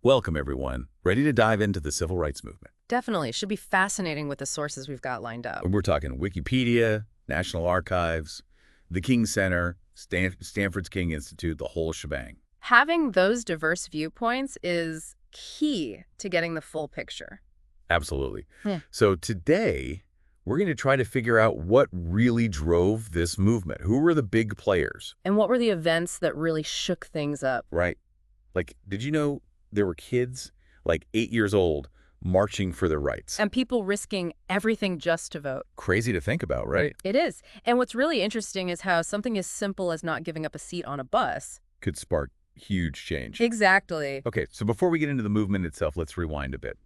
Welcome, everyone. Ready to dive into the civil rights movement? Definitely. Should be fascinating with the sources we've got lined up. We're talking Wikipedia, National Archives, the King Center, Stanford's King Institute, the whole shebang. Having those diverse viewpoints is key to getting the full picture. Absolutely. Yeah. So today, we're going to try to figure out what really drove this movement. Who were the big players? And what were the events that really shook things up? Right. Like, did you know there were kids, like 8 years old, marching for their rights? And people risking everything just to vote. Crazy to think about, right? It is. And what's really interesting is how something as simple as not giving up a seat on a bus. Could spark huge change. Exactly. Okay, so before we get into the movement itself, let's rewind a bit.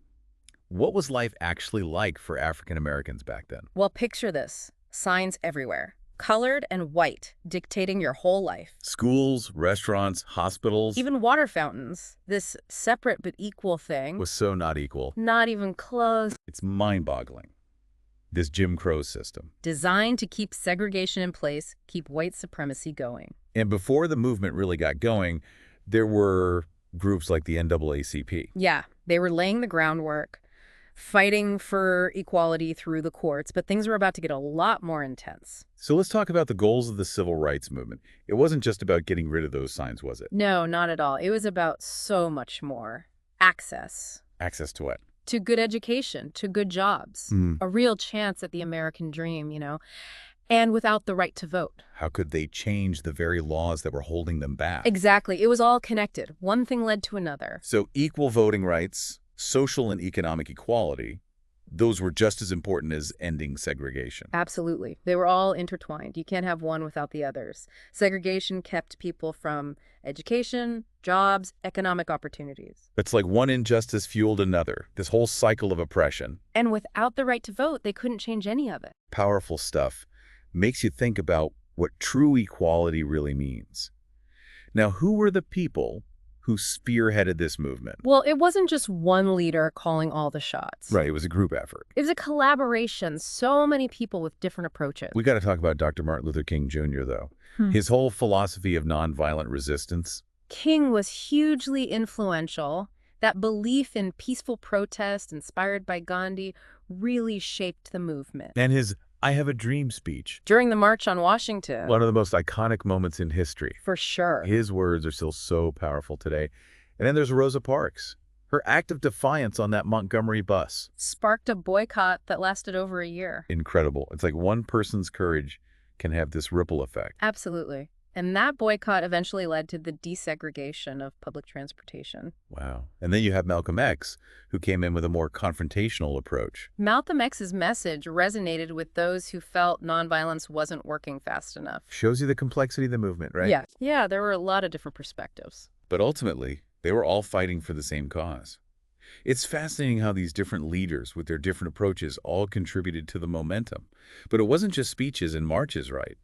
What was life actually like for African Americans back then? Well, picture this. Signs everywhere. Colored and white, dictating your whole life. Schools, restaurants, hospitals. Even water fountains. This separate but equal thing. Was so not equal. Not even close. It's mind-boggling. This Jim Crow system. Designed to keep segregation in place, keep white supremacy going. And before the movement really got going, there were groups like the NAACP. Yeah, they were laying the groundwork, fighting for equality through the courts, but things were about to get a lot more intense. So let's talk about the goals of the civil rights movement. It wasn't just about getting rid of those signs, was it? No, not at all. It was about so much more. Access. Access to what? To good education, to good jobs. A real chance at the American dream, and without the right to vote. How could they change the very laws that were holding them back? Exactly. It was all connected. One thing led to another. So equal voting rights, social and economic equality, those were just as important as ending segregation. Absolutely. They were all intertwined. You can't have one without the others. Segregation kept people from education, jobs, economic opportunities. It's like one injustice fueled another, this whole cycle of oppression. And without the right to vote, they couldn't change any of it. Powerful stuff. Makes you think about what true equality really means. Now, who were the people who spearheaded this movement? Well, it wasn't just one leader calling all the shots. Right, it was a group effort. It was a collaboration, so many people with different approaches. We got to talk about Dr. Martin Luther King Jr., though. His whole philosophy of nonviolent resistance. King was hugely influential. That belief in peaceful protest inspired by Gandhi really shaped the movement. And his I Have a Dream speech. During the March on Washington. One of the most iconic moments in history. For sure. His words are still so powerful today. And then there's Rosa Parks. Her act of defiance on that Montgomery bus. Sparked a boycott that lasted over a year. Incredible. It's like one person's courage can have this ripple effect. Absolutely. And that boycott eventually led to the desegregation of public transportation. Wow. And then you have Malcolm X, who came in with a more confrontational approach. Malcolm X's message resonated with those who felt nonviolence wasn't working fast enough. Shows you the complexity of the movement, right? Yeah, there were a lot of different perspectives. But ultimately, they were all fighting for the same cause. It's fascinating how these different leaders with their different approaches all contributed to the momentum. But it wasn't just speeches and marches, right?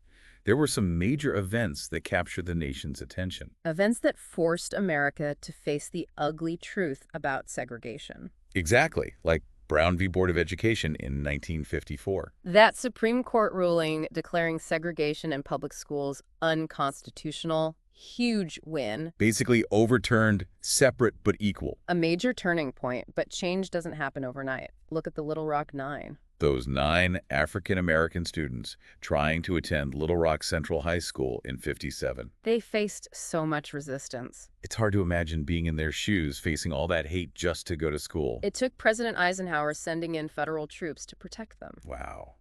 There were some major events that captured the nation's attention. Events that forced America to face the ugly truth about segregation. Exactly, like Brown v. Board of Education in 1954. That Supreme Court ruling declaring segregation in public schools unconstitutional, huge win. Basically overturned separate but equal. A major turning point, but change doesn't happen overnight. Look at the Little Rock Nine. Those 9 African-American students trying to attend Little Rock Central High School in '57. They faced so much resistance. It's hard to imagine being in their shoes, facing all that hate just to go to school. It took President Eisenhower sending in federal troops to protect them. Wow.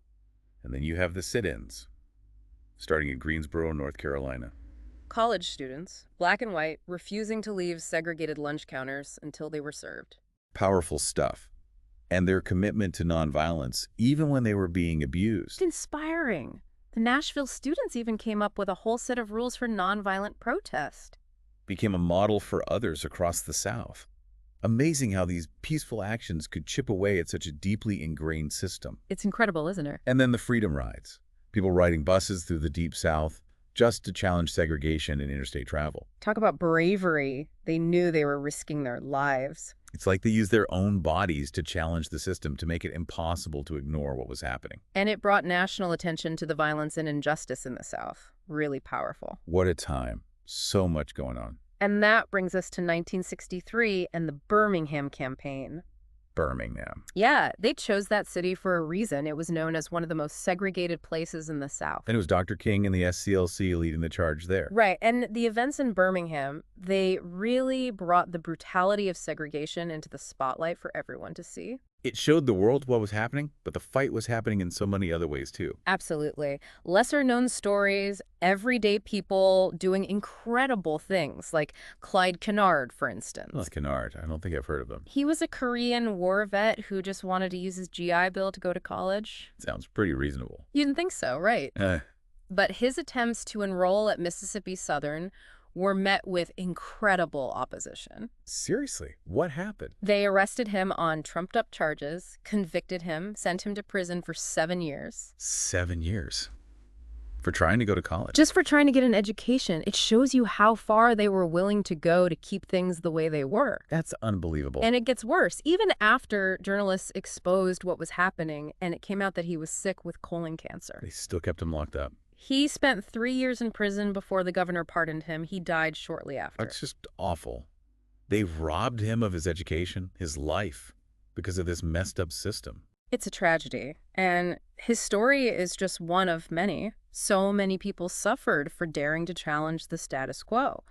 And then you have the sit-ins, starting in Greensboro, North Carolina. College students, black and white, refusing to leave segregated lunch counters until they were served. Powerful stuff. And their commitment to nonviolence, even when they were being abused. It's inspiring. The Nashville students even came up with a whole set of rules for nonviolent protest. Became a model for others across the South. Amazing how these peaceful actions could chip away at such a deeply ingrained system. It's incredible, isn't it? And then the freedom rides. People riding buses through the Deep South just to challenge segregation in interstate travel. Talk about bravery. They knew they were risking their lives. It's like they used their own bodies to challenge the system to make it impossible to ignore what was happening. And it brought national attention to the violence and injustice in the South. Really powerful. What a time. So much going on. And that brings us to 1963 and the Birmingham campaign. Birmingham. Yeah, they chose that city for a reason. It was known as one of the most segregated places in the South. And it was Dr. King and the SCLC leading the charge there. Right, and the events in Birmingham, they really brought the brutality of segregation into the spotlight for everyone to see. It showed the world what was happening, but the fight was happening in so many other ways too. Absolutely. Lesser known stories, everyday people doing incredible things, like Clyde Kennard, for Well, instance. Kennard, I don't think I've heard of them. He was a Korean war vet who just wanted to use his GI Bill to go to college. Sounds pretty reasonable. You didn't think so, right? Eh, But his attempts to enroll at Mississippi Southern were met with incredible opposition. seriously, what happened? They arrested him on trumped-up charges, convicted him, sent him to prison for 7 years. 7 years. For trying to go to college. Just for trying to get an education. It shows you how far they were willing to go to keep things the way they were. That's unbelievable. And it gets worse. Even after journalists exposed what was happening and it came out that he was sick with colon cancer. They still kept him locked up. He spent 3 years in prison before the governor pardoned him. He died shortly after. That's just awful. They robbed him of his education, his life, because of this messed up system. It's a tragedy, and his story is just one of many. So many people suffered for daring to challenge the status quo.